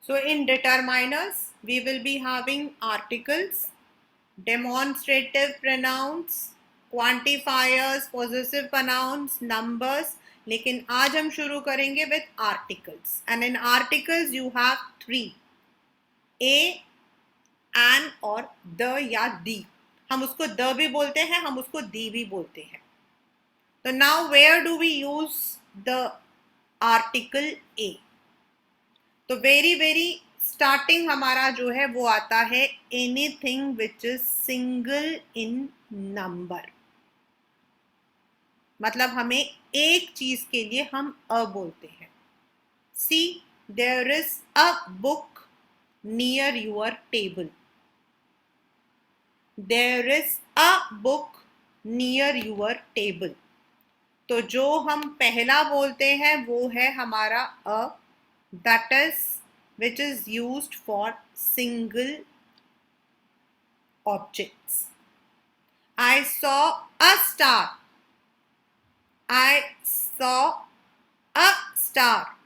So in determiners, we will be having articles, demonstrative pronouns, quantifiers, possessive pronouns, numbers. लेकिन आज हम शुरू करेंगे with articles. And in articles you have three: a, an और the या the. हम उसको the भी बोलते हैं, हम उसको the भी बोलते हैं. So now where do we use the article a? तो very स्टार्टिंग हमारा जो है वो आता है anything which is single in number. मतलब हमें एक चीज के लिए हम अ बोलते हैं. See, there is a book near your table. There is a book near your table. तो जो हम पहला बोलते हैं वो है हमारा a, that is which is used for single objects. I saw a star. I saw a star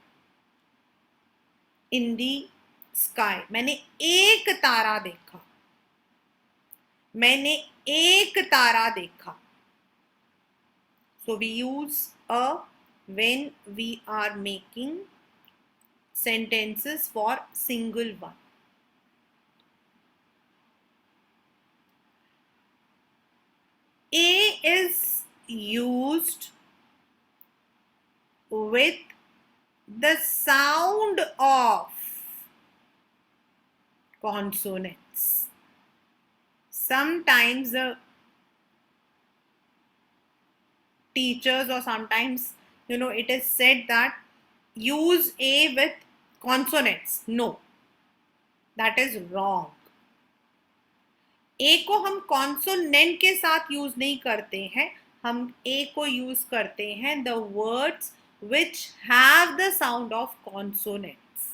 in the sky. मैंने एक तारा देखा. मैंने एक तारा देखा. So we use a when we are making sentences for single one. A is used with the sound of consonants. Sometimes the teachers or sometimes it is said that use A with consonants. No, that is wrong. A को हम consonant के साथ use नहीं करते हैं. हम A को use करते हैं the words which have the sound of consonants.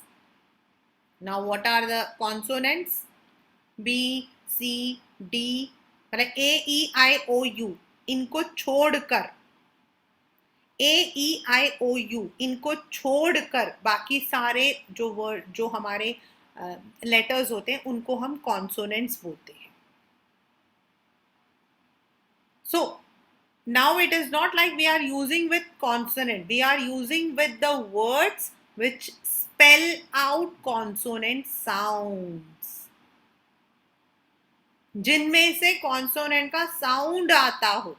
Now what are the consonants? B, C, D, मतलब A, E, I, O, U. इनको छोड़कर AEIOU इनको छोड़कर बाकी सारे जो वर्ड जो हमारे लेटर्स होते हैं उनको हम कॉन्सोनेंट्स बोलते हैं. So now it is not like we are using with consonant. We are using with the words which spell out consonant sounds. जिनमें से कॉन्सोनेंट का साउंड आता हो.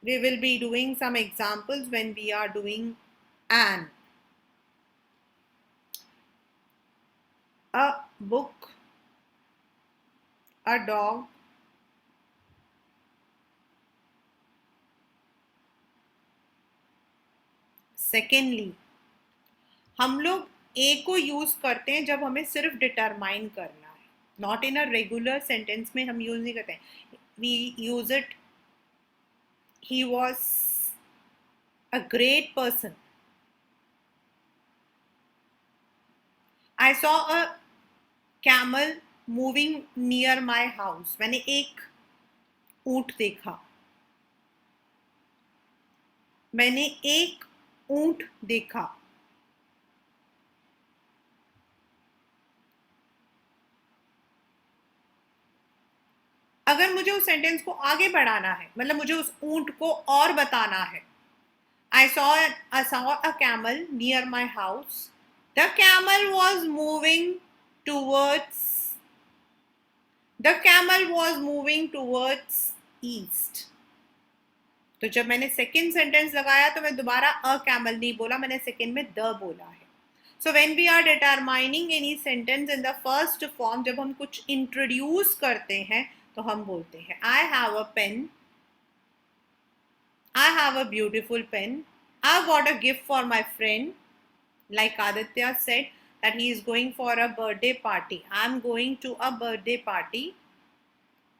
We will be doing some examples when we are doing an. A book, a dog, secondly हम लोग ए को use करते हैं जब हमें सिर्फ डिटरमाइन करना है. Not in a regular sentence में हम यूज नहीं करते हैं. We use it. He was a great person. I saw a camel moving near my house. मैंने एक ऊंट देखा. मैंने एक ऊंट देखा. अगर मुझे उस सेंटेंस को आगे बढ़ाना है, मतलब मुझे उस ऊंट को और बताना है. I saw a camel near my house. The camel was moving towards east. तो जब मैंने सेकेंड सेंटेंस लगाया तो मैं दोबारा अ कैमल नहीं बोला, मैंने सेकेंड में द बोला है. So when we are determining any sentence in the first form, जब हम कुछ इंट्रोड्यूस करते हैं तो हम बोलते हैं I have a pen. I have a beautiful pen. I got a gift for my friend. Like Aditya said that he is going for a birthday party. I am going to a birthday party.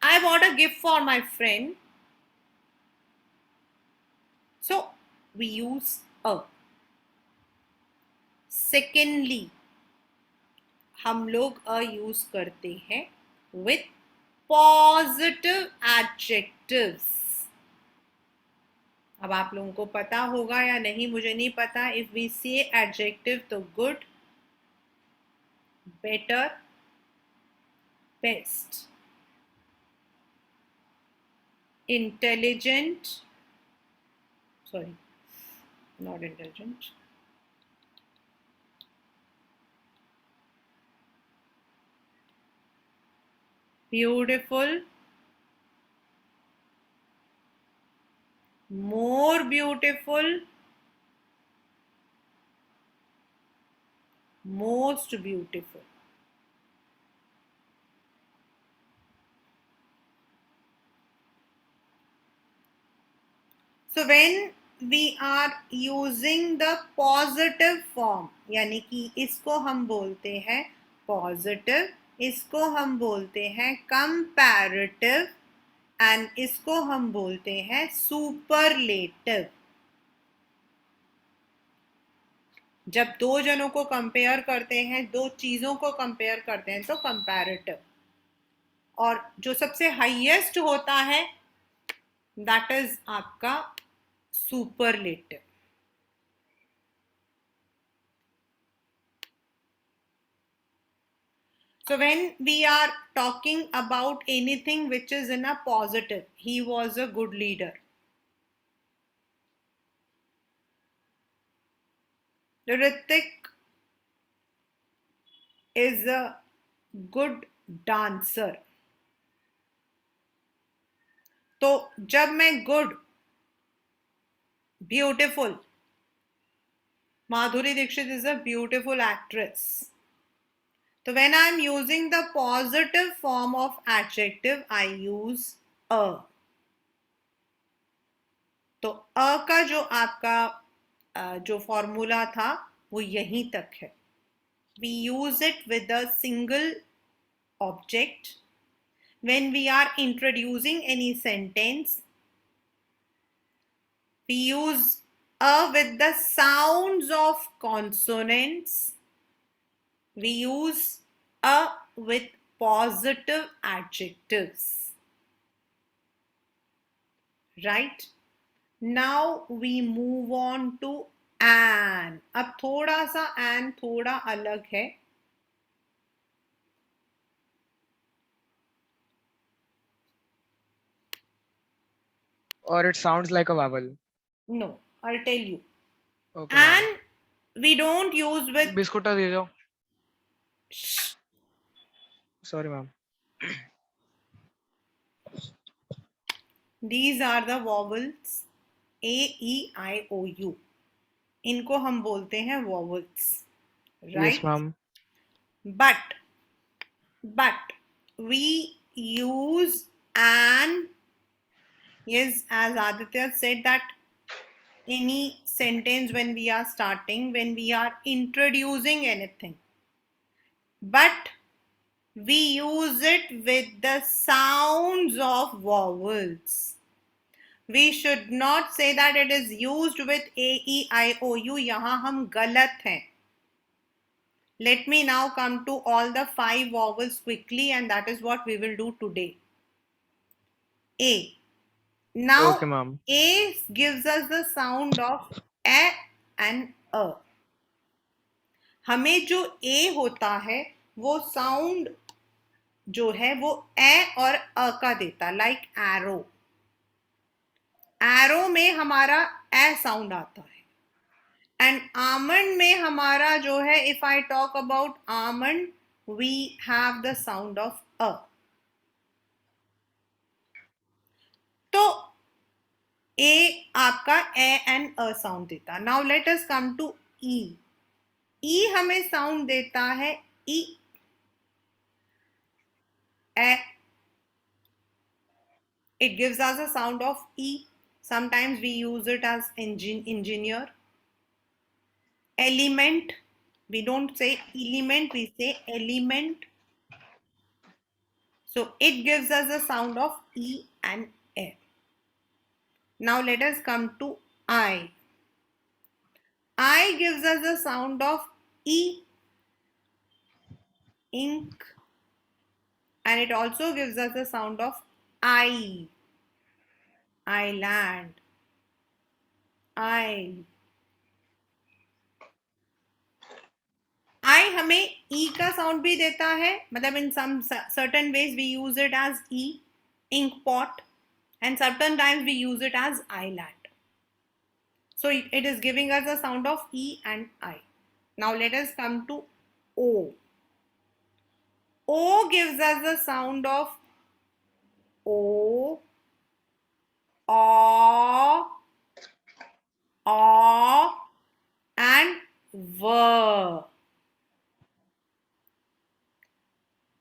I bought a gift for my friend. So we use a. Secondly, हम लोग a use करते हैं with positive adjectives. अब आप लोगों को पता होगा या नहीं मुझे नहीं पता. इफ वी से एडजेक्टिव तो good, better, best, intelligent, sorry, not intelligent, beautiful, more beautiful, most beautiful. So when we are using the positive form, यानी कि इसको हम बोलते हैं positive, इसको हम बोलते हैं comparative, and इसको हम बोलते हैं superlative. जब दो जनों को कंपेयर करते हैं, दो चीजों को कंपेयर करते हैं तो कंपैरेटिव. और जो सबसे हाईएस्ट होता है दैट इज आपका superlative. So when we are talking about anything which is in a positive, he was a good leader. Ritik is a good dancer. तो जब मैं good, beautiful, Madhuri Dixit is a beautiful actress. So when I am using the positive form of adjective, I use a. तो अ का जो आपका जो formula था वो यहीं तक है. We use it with a single object. When we are introducing any sentence, we use a with the sounds of consonants. We use a with positive adjectives. Right? Now we move on to an. अब थोड़ा सा an थोड़ा अलग है. Or it sounds like a vowel. No, I'll tell you. Okay, ma'am. And we don't use with बिस्कुटा दे दो. sh. Sorry, ma'am. These are the vowels A, E, I, O, U. इनको हम बोलते हैं vowels, Yes, right? ma'am. But we use an. Yes, as Aditya said that any sentence when we are starting, when we are introducing anything, but we use it with the sounds of vowels. We should not say that it is used with A, E, I, O, U. यहाँ हम गलत हैं. Let me now come to all the 5 vowels quickly, and that is what we will do today. A. Okay, Now, ma'am. A gives us the sound of A and A. हमें जो A होता है वो sound जो है वो ए और अ का देता, लाइक एरो. एरो में हमारा ए साउंड आता है. एंड आमंड में हमारा जो है, if I talk about almond, we have the sound of a. तो ए आपका ए एंड अ साउंड देता. Now let us come to e. E हमें साउंड देता है ई, ए. It gives us a sound of E. Sometimes we use it as engineer. Element. We don't say element, we say element. So it gives us a sound of E and A. Now let us come to I. I gives us a sound of E, ink, and it also gives us a sound of I, island. आई। आई हमें ई का sound भी देता है, मतलब in some certain ways we use it as e, ink pot, and certain times we use it as eyelid. So it is giving us the sound of E and I. Now let us come to O. O gives us the sound of O, O, and V.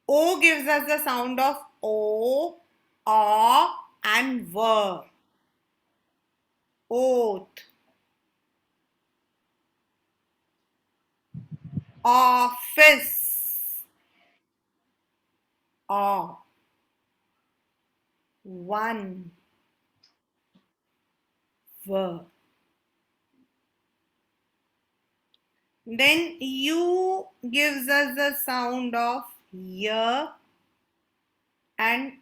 O gives us the sound of O, and V. Oath, office, O, one, V. Then U gives us the sound of Y and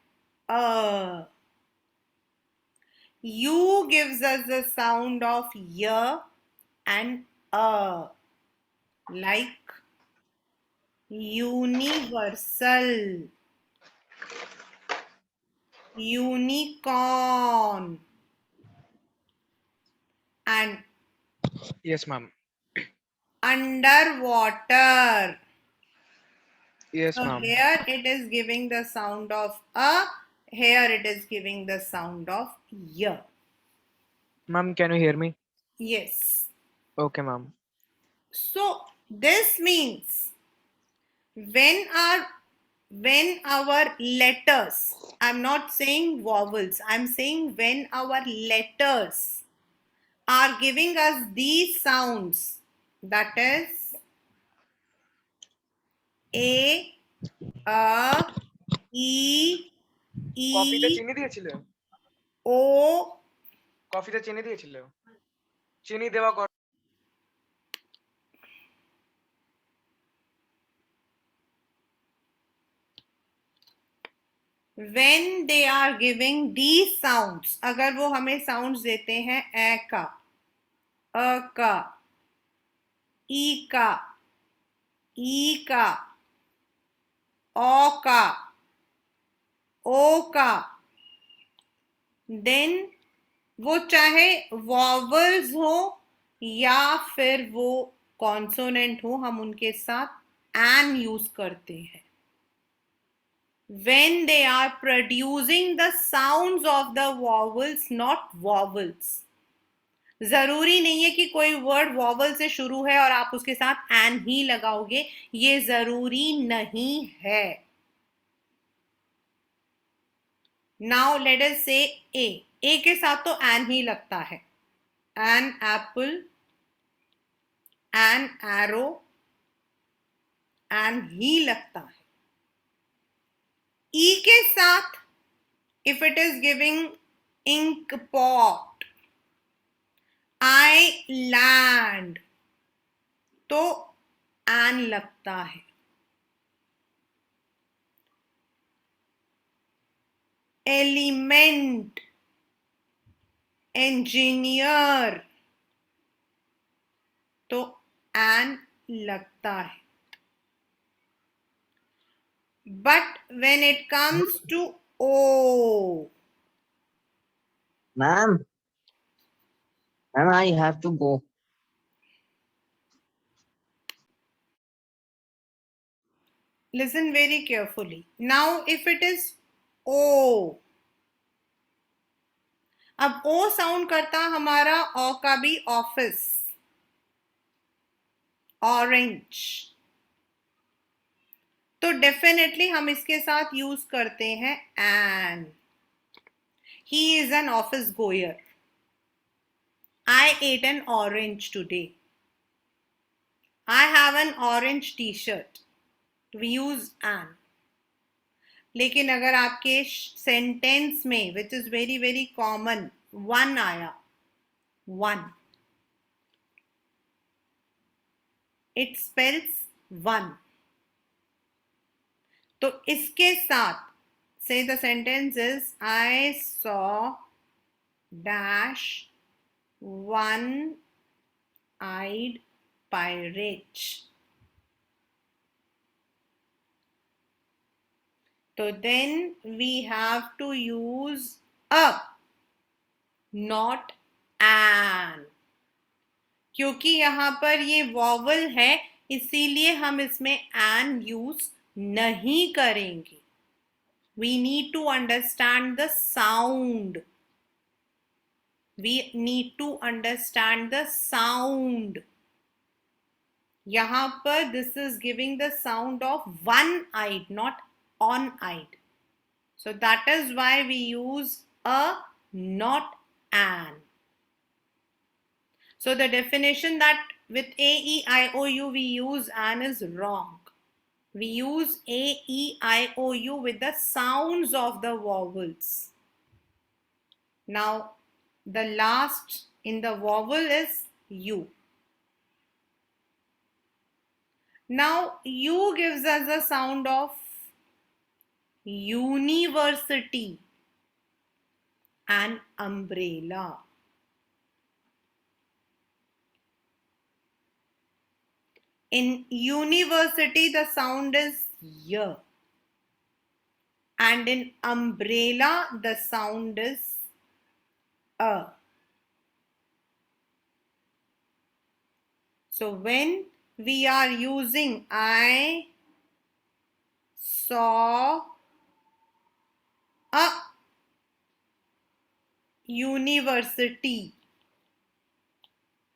U gives us the sound of Y and like universal, unicorn, and Yes, ma'am. underwater. Yes, So ma'am. here it is giving the sound of a, here it is giving the sound of Y. Ma'am, can you hear me? Yes. Okay, ma'am. So this means when our when our letters, I'm not saying vowels, I'm saying when our letters are giving us these sounds, that is a, e, কফিতে e, চিনি দিয়েছিলে? o, কফিতে চিনি দিয়েছিলে? চিনি দেওয়া when they are giving these sounds, अगर वो हमें sounds देते हैं ए का, अ का, ई का, ई का, ओ का, ओ का, देन वो चाहे वॉवल्स हो या फिर वो कॉन्सोनेंट हो, हम उनके साथ एन यूज करते हैं when they are producing the sounds of the vowels, not vowels. जरूरी नहीं है कि कोई वर्ड वॉवल से शुरू है और आप उसके साथ एन ही लगाओगे, ये जरूरी नहीं है. नाउ लेट अस से ए के साथ तो एन ही लगता है. An apple, an arrow, an ही लगता है. ई के साथ if it is giving ink pot, island, तो एन लगता है. एलिमेंट, इंजीनियर, तो एन लगता है. But when it comes to o, Ma'am, ma'am, I have to go. listen very carefully. Now if it is ओ, अब ओ sound करता हमारा ओ का भी ऑफिस, ऑरेंज, तो डेफिनेटली हम इसके साथ यूज करते हैं an. He is an office goer. I ate an orange today. I have an orange t-shirt. We use an. लेकिन अगर आपके सेंटेंस में which is very very common one आया, वन, इट स्पेल्स वन, तो इसके साथ say the sentence is I saw dash one-eyed pirate. So then we have to use a, not an. क्योंकि यहाँ पर ये वॉवल है इसीलिए हम इसमें an यूज नहीं करेंगे. We need to understand the sound. We need to understand the sound. यहाँ पर this is giving the sound of one-eyed, not on-eyed. So that is why we use a, not an. So the definition that with A, E, I, O, U we use an is wrong. We use A, E, I, O, U with the sounds of the vowels. Now the last in the vowel is U. Now U gives us the sound of university and umbrella. In university the sound is Y, and in umbrella the sound is A. So when we are using I saw a university,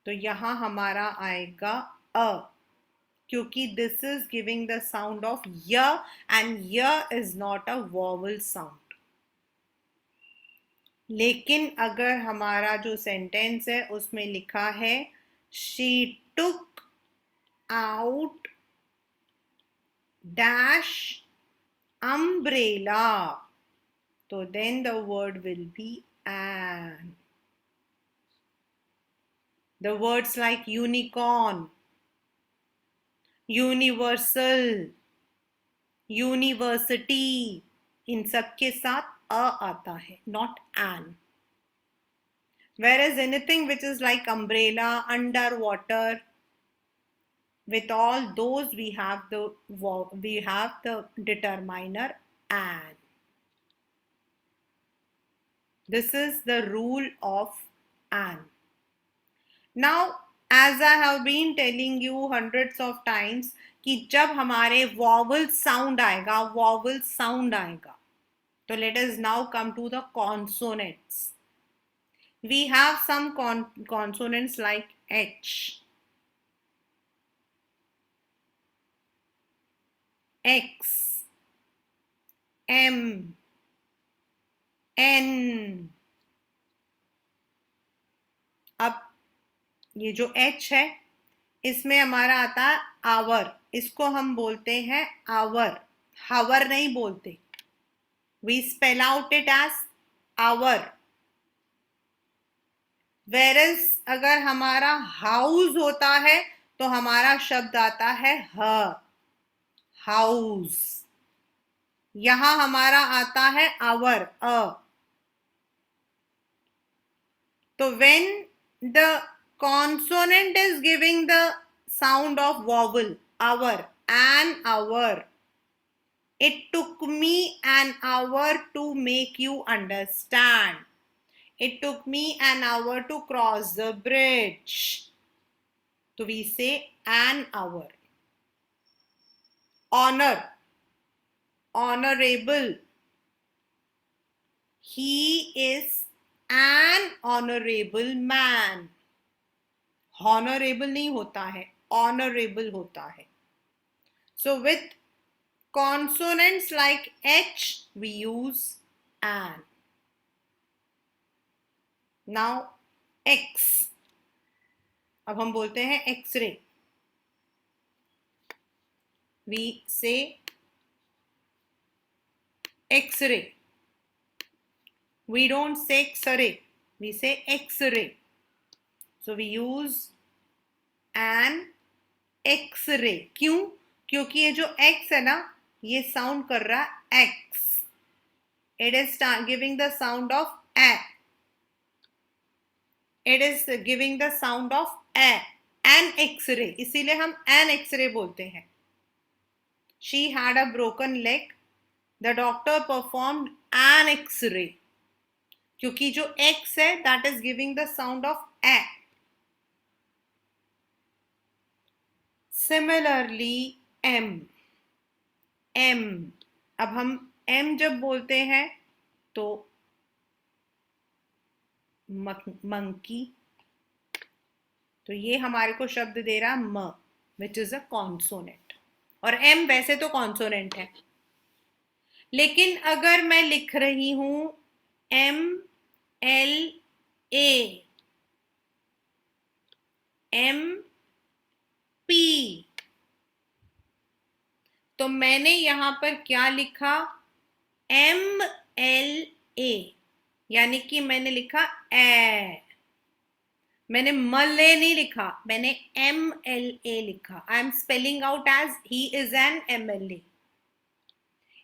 तो यहाँ हमारा आएगा अ, क्योंकि this is giving the sound of y and y is not a vowel sound. लेकिन अगर हमारा जो sentence है उसमें लिखा है she took out dash umbrella, so then the word will be an. The words like unicorn, universal, university, इन सब के साथ अ आता है, not an. Whereas anything which is like umbrella, underwater, with all those we have the determiner an. This is the rule of an. Now, as I have been telling you hundreds of times कि जब हमारे vowel sound आएगा, तो let us now come to the consonants. We have some consonants like H, X, M, N. अब ये जो H है इसमें हमारा आता है आवर, इसको हम बोलते हैं आवर, हावर नहीं बोलते. We spell out it as hour. Whereas अगर हमारा हाउस होता है तो हमारा शब्द आता है ह, हाउस. यहां हमारा आता है आवर, अ. तो when the consonant is giving the sound of vowel, hour, an hour, it took me an hour to make you understand. It took me an hour to cross the bridge. So we say an hour. Honor, honorable. He is an honorable man. Honorable नहीं होता है, honorable होता है. So with consonants like H, we use an. Now X. अब हम बोलते हैं X-ray. We say X-ray. We don't say X-ray. We say X-ray. So we use an X-ray. क्यों? क्योंकि ये जो X है ना, ये sound कर रहा है X. It is giving the sound of A. It is giving the sound of a. An X-ray, इसीलिए हम an X-ray बोलते हैं. She had a broken leg. The doctor performed an X-ray. क्योंकि जो X है, that is giving the sound of a. Similarly, M. M. अब हम M जब बोलते हैं तो मंकी, तो ये हमारे को शब्द दे रहा म, विच इज अ कॉन्सोनेंट. और M वैसे तो कॉन्सोनेंट है, लेकिन अगर मैं लिख रही हूं MLA, MP, तो मैंने यहां पर क्या लिखा? MLA, यानी कि मैंने लिखा ए. मैंने मले नहीं लिखा, मैंने MLA लिखा. I am spelling out as he is an MLA.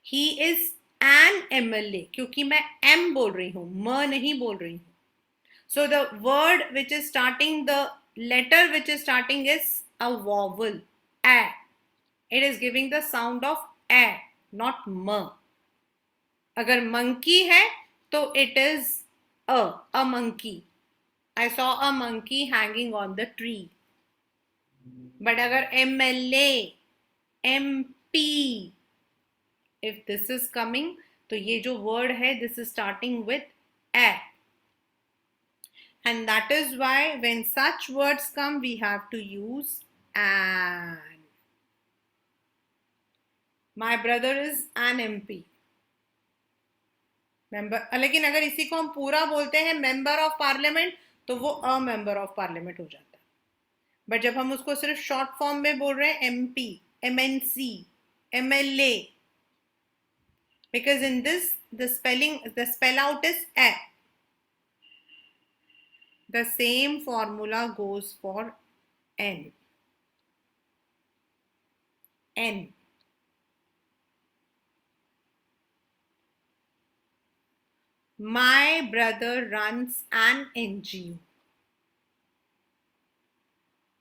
He is an MLA, क्योंकि मैं M बोल रही हूं, म नहीं बोल रही हूं. So the word which is starting, the letter which is starting is a vowel, a. It is giving the sound of a, not m. अगर monkey है तो it is a monkey. I saw a monkey hanging on the tree. But अगर MLA, MP, if this is coming, तो ये जो word है, this is starting with a. And that is why when such words come, we have to use an. My brother is an MP. Member, लेकिन अगर इसी को हम पूरा बोलते हैं मेंबर ऑफ पार्लियामेंट, तो वो अ मेंबर ऑफ पार्लियामेंट हो जाता है. बट जब हम उसको सिर्फ शॉर्ट फॉर्म में बोल रहे हैं, MP, MNC, MLA, because in this the spell out is a. The same formula goes for N. N. My brother runs an NGO.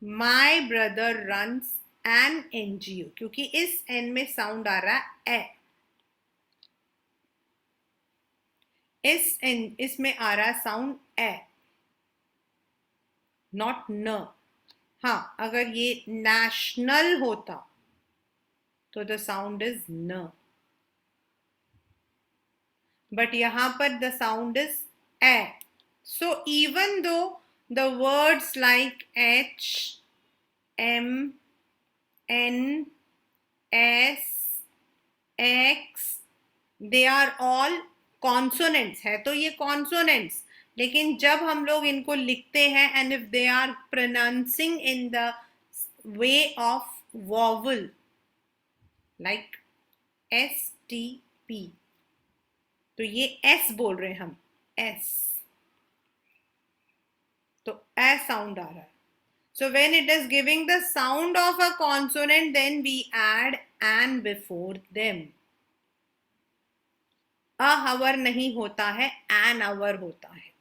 My brother runs an NGO, क्योंकि इस N में sound आ रहा है ए. इसमें आ रहा है साउंड ए, नॉट न. हाँ, अगर ये नेशनल होता तो the sound is n, but यहां पर the sound is a. So even though the words like H, M, N, S, X, they are all consonants है, तो ये कॉन्सोनेंट्स. लेकिन जब हम लोग इनको लिखते हैं, and if they are pronouncing in the way of vowel, like STP, तो ये S बोल रहे हैं हम, S, तो ए साउंड आ रहा है. So when it is giving the sound of a consonant, then we add an before them. A hour नहीं होता है, an hour होता है.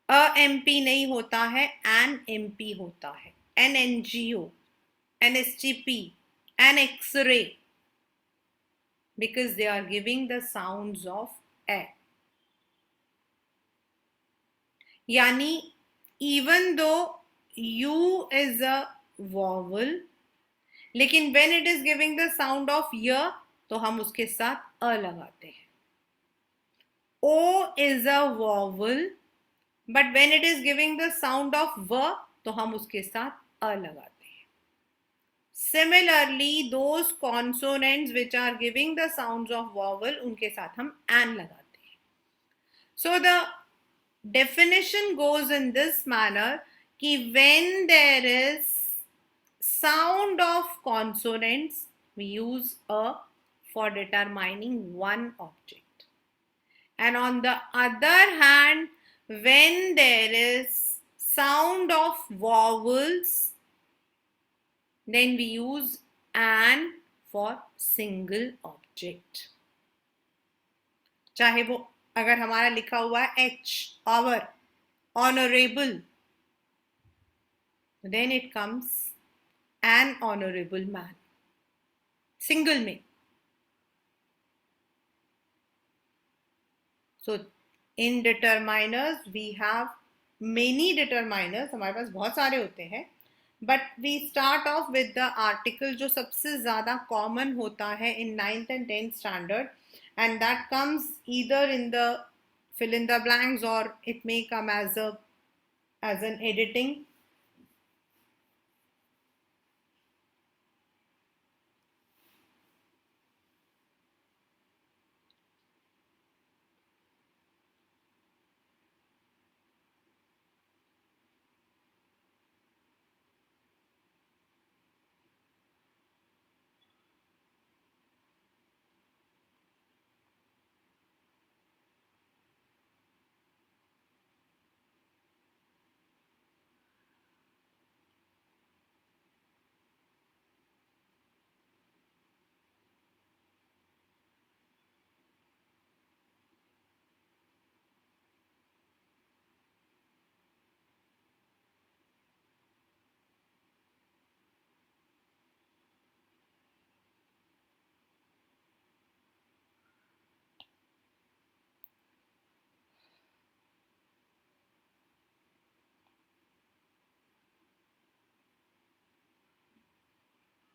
A MP नहीं होता है, an MP होता है. An NGO, an STP, an X-ray, because they are giving the sounds of a. यानी even though U is a vowel, लेकिन when it is giving the sound of y, तो हम उसके साथ अ लगाते हैं. O is a vowel, but when it is giving the sound of v, तो हम उसके साथ अ लगाते हैं. Similarly, those consonants which are giving the sounds of vowel, उनके साथ हम an लगाते हैं. So the definition goes in this manner कि when there is sound of consonants, we use a for determining one object. And on the other hand, when there is sound of vowels, then we use an for single object. चाहे वो अगर हमारा लिखा हुआ है H, our, honorable. Then it comes an honorable man. Single में. So in determiners we have many determiners. हमारे पास बहुत सारे होते हैं. But we start off with the article जो सबसे ज़्यादा common होता है in 9th and 10th standard, and that comes either in the fill in the blanks or it may come as an editing.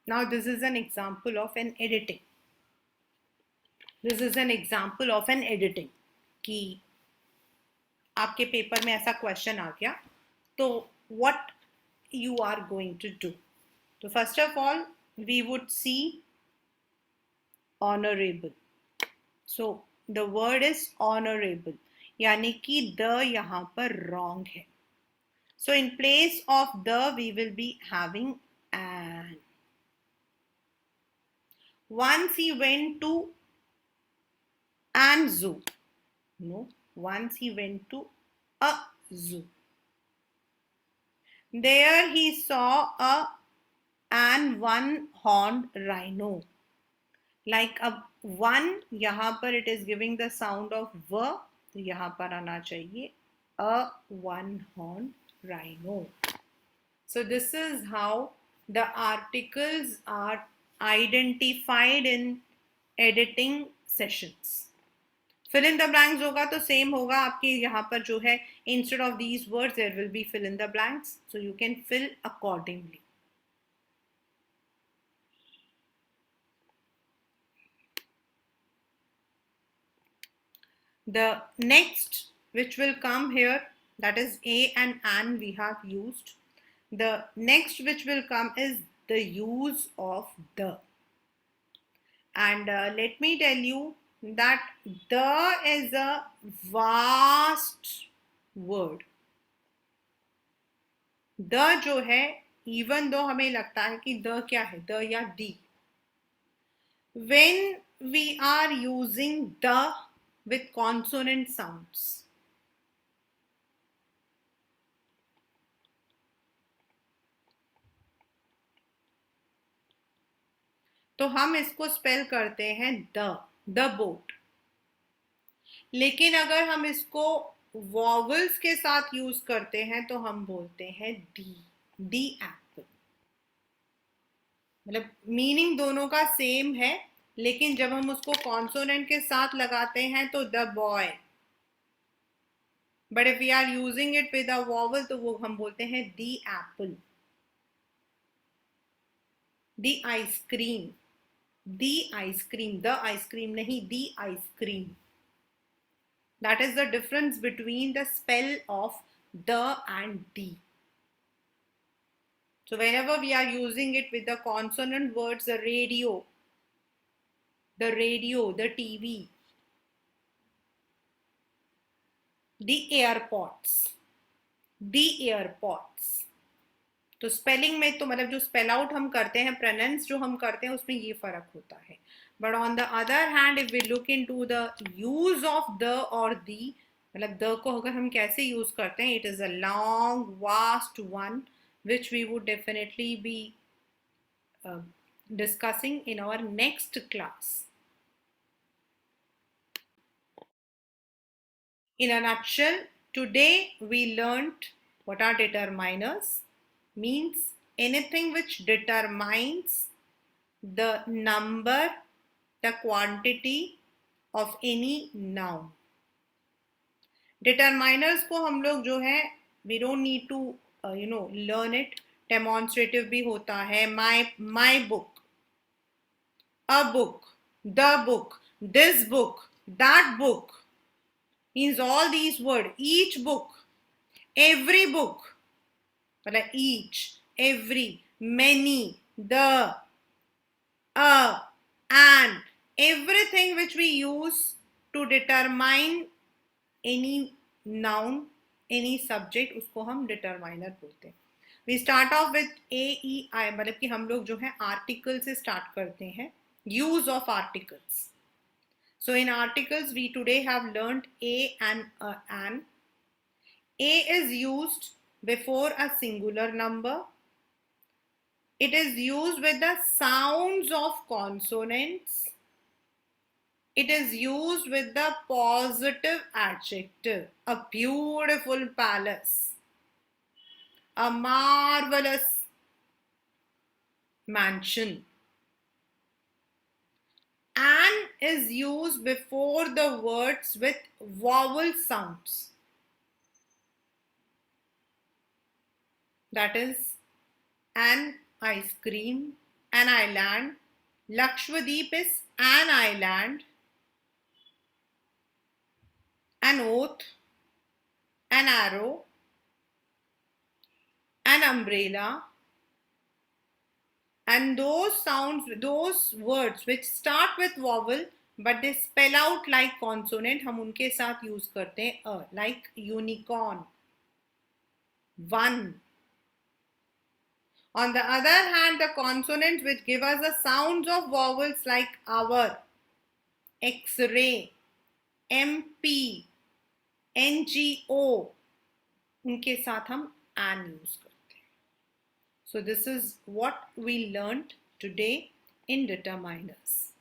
Now this is an example of an editing. This is an example of an editing कि आपके paper में ऐसा question आ गया तो what you are going to do. So first of all we would see honorable. So the word is honorable यानी कि the यहाँ पर wrong है. So in place of the we will be having an. Once he went to an zoo. No, once he went to a zoo. There he saw an one-horned rhino. Like a one, यहाँ पर it is giving the sound of v, तो यहाँ पर आना चाहिए a one-horned rhino. So this is how the articles are identified in editing sessions. Fill in the blanks होगा तो same होगा आपके यहाँ पर जो है instead of these words there will be fill in the blanks, so you can fill accordingly. The next which will come here, that is a and an we have used. The next which will come is the use of the. And let me tell you that the is a vast word. The जो है even though हमें लगता है कि the क्या है, the या the, when we are using the with consonant sounds, तो हम इसको स्पेल करते हैं द बोट. लेकिन अगर हम इसको वॉवल्स के साथ यूज करते हैं तो हम बोलते हैं दी एप्पल. मतलब मीनिंग दोनों का सेम है, लेकिन जब हम उसको कॉन्सोनेंट के साथ लगाते हैं तो the boy. But if we are using it with a vowel तो वो हम बोलते हैं the apple. The ice cream, the ice cream, the ice cream नहीं, the ice cream. That is the difference between the spell of the and the. So whenever we are using it with the consonant words, the radio, the TV, the AirPods, the AirPods. तो spelling में तो मतलब जो spell out हम करते हैं, pronounce जो हम करते हैं, उसमें ये फर्क होता है. But on the other hand if we look into the use of the और दी, मतलब द को अगर हम कैसे यूज करते हैं, it is a long vast one which we would definitely be discussing in our next class. In a nutshell, Today we learnt what are determiners. Means anything which determines the number, the quantity of any noun. Determiners को हम लोग जो है we don't need to learn it. Demonstrative भी होता है. My book, a book, the book, this book, that book, means all these words. Each book, every book, मतलब each, every, many, the, a, and, everything which we use to determine any noun, any subject, उसको हम determiner बोलते हैं. We start off with A, E, I, मतलब कि हम लोग जो है article से start करते हैं. Use of articles. So in articles we today have learnt a and an. A is used before a singular number. It is used with the sounds of consonants. It is used with the positive adjective. A beautiful palace. A marvelous mansion. An is used before the words with vowel sounds. That is an ice cream, an island. Lakshadweep is an island. An oath, an arrow, an umbrella. And those sounds, those words which start with vowel but they spell out like consonant, हम उनके साथ use करते हैं a, like unicorn, one. On the other hand, the consonants which give us the sounds of vowels like hour, X-ray, MP, NGO, उनके साथ हम an use करते हैं. So this is what we learned today in determiners.